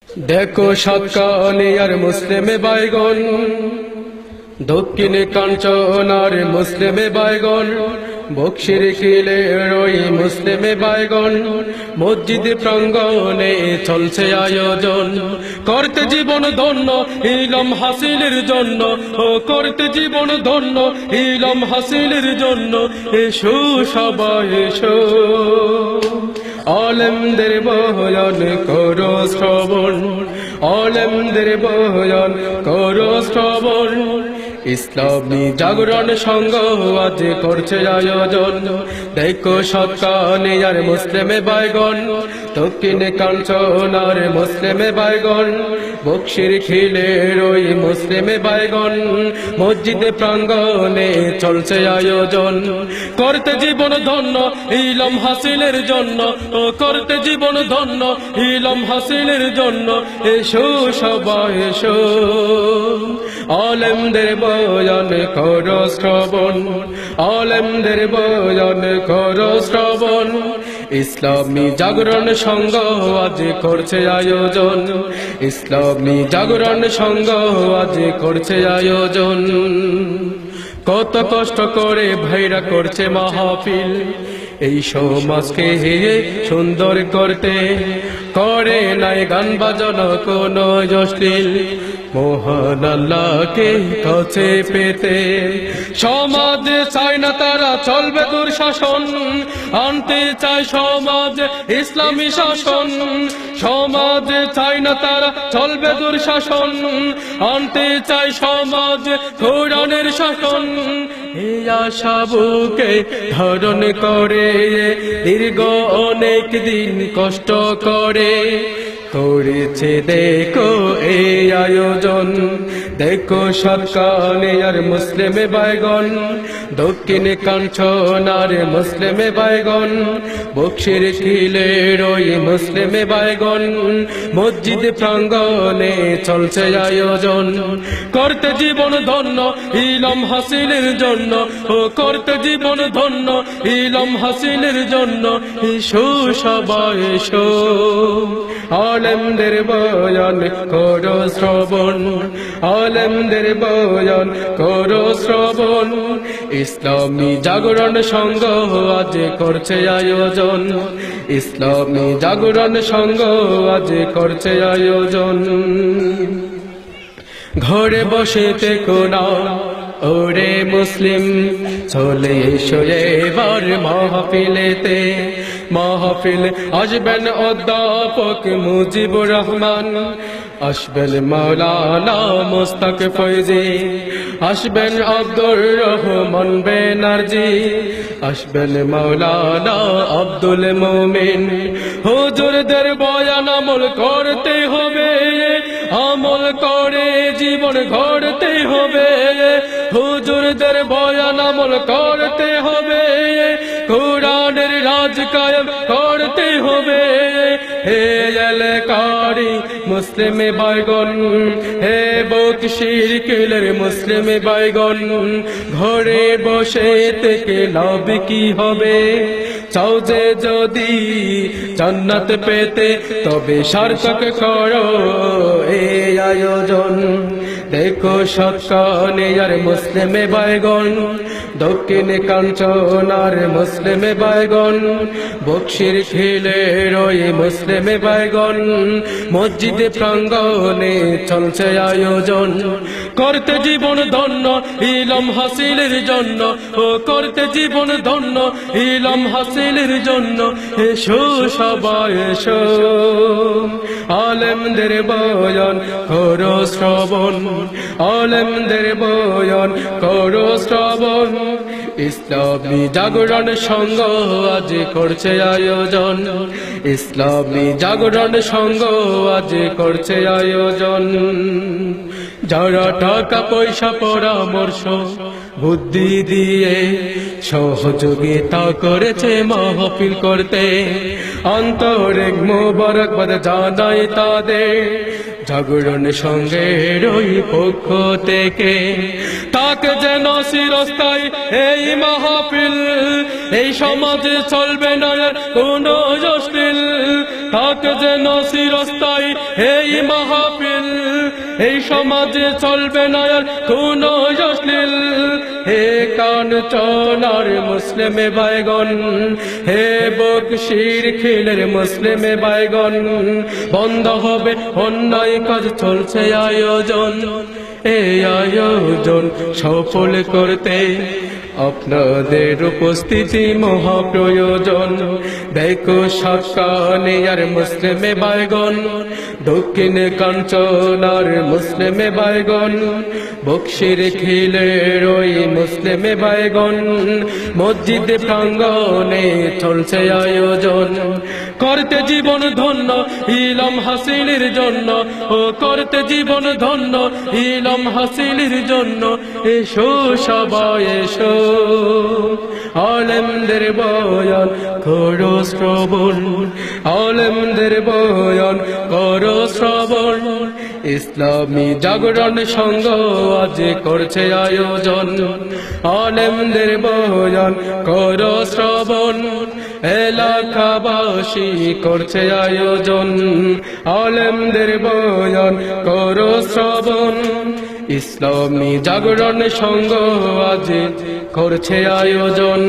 দেখো সাতকানিয়ার মুসলিমে বাইগন, দক্ষিণে কাঞ্চনার মুসলিমে বাইগন, বক্সির কিলের ওই মুসলিমে বাইগন, মসজিদ প্রাঙ্গণে চলছে আয়োজন। করতে জীবন ধন্য ইলম হাসিলের জন্য, ও করতে জীবন ধন্য ইলম হাসিলের জন্য, এসো সবাই এসো। আলেমদের বয়ান করো শ্রবণ, আলেমদের বয়ান করো শ্রবণ। ইসলামী জাগরণ সংঘ আজ করছে আয়োজন। দেখো সাতকানিয়ার মুসলিমে বাইগন, দক্ষিণে কাঞ্চনার মুসলিমে বাইগন, বক্সির খিলের ওই মুসলিমে বাইগন, মসজিদে প্রাঙ্গণে চলছে আয়োজন। করতে জীবন ধন্য ইলম হাসিলের জন্য, ও করতে জীবন ধন্য ইলম হাসিলের জন্য, এসো সবাই এসো। আলেমদের বয়ান করো শ্রবণ, আলেমদের বয়ান করো শ্রবণ। ইসলামী জাগরণ সংঘ আজ করছে আয়োজন, ইসলামী জাগরণ সংঘ আজ করছে আয়োজন। কত কষ্ট করে ভাইরা করছে মাহফিল, এই সমাজকে সুন্দর করতে। করে নাই গান বাজানো কোনো অশ্লীল, মহান আল্লাহকে কাছে পেতে। সমাজে চায় না তারা চলবে দুঃশাসন, আনতে চায় সমাজ ইসলামী শাসন। সমাজে চায় না তারা চলবে দুঃশাসন, আনতে চায় সমাজ কোরআনের শাসন। এই আশা বুকে ধারণ করে দীর্ঘ অনেক দিন কষ্ট করে করেছে দেখো এই আয়োজন। দেখো সাতকানিয়ার মুসলিমে বাইগন, দক্ষিণে কাঞ্চনার মুসলিমে বাইগন, বক্সির খিলের ওই মুসলিমে বাইগন, মসজিদ প্রাঙ্গণে চলছে আয়োজন। করতে জীবন ধন্য ইলম হাসিলের জন্য, ও করতে জীবন ধন্য ইলম হাসিলের জন্য, এসো সবাই এসো। আলেমদের বয়ান করো শ্রবণ, আলেমদের বয়ান করো শ্রবণ। ইসলামী জাগরণ সংঘ আজ করছে আয়োজন, ইসলামী জাগরণ সংঘ আজ করছে আয়োজন। ঘরে বসে থেকো না ওরে মুসলিম, চলে এসো এবার মাহফিলেতে। মাহফিল আসবেন অধ্যাপক মুজিবুর রহমান, আসবেন মাওলানা মুস্তাক ফয়জি, আসবেন আব্দুর রহমান বেনার্জি, আসবেন মাওলানা আব্দুল মুমিন। হুজুরদের বয়ান আমল করতে হবে, আমল করে জীবন গড়তে হবে। হুজুরদের বয়ান আমল করতে হবে, কোরআনের রাজ কায়েম করতে হবে। হে এলাকারি মুসলিমে বাইগন, হে বক্সির কিলের মুসলিমে বাইগন, ঘরে বসে থেকে লাভ কি হবে? চাও যে যদি জান্নাত পেতে, তবে সার্থক করো এই আয়োজন। দেখো সাতকানিয়ার মুসলিমে বাইগন, দক্ষিণে কাঞ্চনার মুসলিমে বাইগন, বক্সির খিলের ওই মুসলিমে বাইগন, মসজিদে প্রাঙ্গণে চলছে আয়োজন। করতে জীবন ধন্য ইলম হাসিলের জন্য, ও করতে জীবন ধন্য ইলম হাসিলের জন্য, এসো সবাই এসো। আলেমদের বয়ান করো শ্রবণ, আলেমদের বয়ান করো শ্রবণ। ইসলামী জাগরণ সংঘ আজ করছে আয়োজন, ইসলামী জাগরণ সংঘ আজ করছে আয়োজন। যারা টাকা পয়সা পরামর্শ বুদ্ধি দিয়ে সহযোগিতা করেছে মাহফিল করতে, অন্তরে মোবারকবাদ জানাই তাদের। জাগরণ সংঘের ওই পক্ষ থেকে তাকে যেন চিরস্থায়ী এই মাহফিল, এই সমাজে চলবে না কোনো অশ্লীল। থাকে যেন চিরস্থায়ী এই মাহফিল। এই সমাজে চলবে না আর কোনো অশ্লীল। হে কাঞ্চনার মুসলিমে বাইগন, হে বকশির খিলের মুসলিমে বাইগন, বন্ধ হবে অন্যায় কাজ, চলছে আয়োজন। এই আয়োজন সফল করতে আপনাদের উপস্থিতি মহা প্রয়োজন। দেখো সাকানে আর মুসলিমে বাইগন, দক্ষিণে কাঞ্চনার মুসলিমে বাইগন, বকশির খিলের ওই মুসলিমে বাইগন, মসজিদে প্রাঙ্গণে চলছে আয়োজন। করতে জীবন ধন্য ইলম হাসিলের জন্য, ও করতে জীবন ধন্য ইলম হাসিলের জন্য। এসো সবাই এসো, আলেমদের বয়ান করো শ্রবণ, আলেমদের বয়ান করো শ্রবণ। ইসলামী জাগরণ সংঘ আজ করছে আয়োজন, আলেমদের বয়ান করো শ্রবণ। এলাকাবাসী করছে আয়োজন, আলেমদের বয়ান করো শ্রবণ। ইসলামী জাগরণ সংঘ আজ করছে আয়োজন।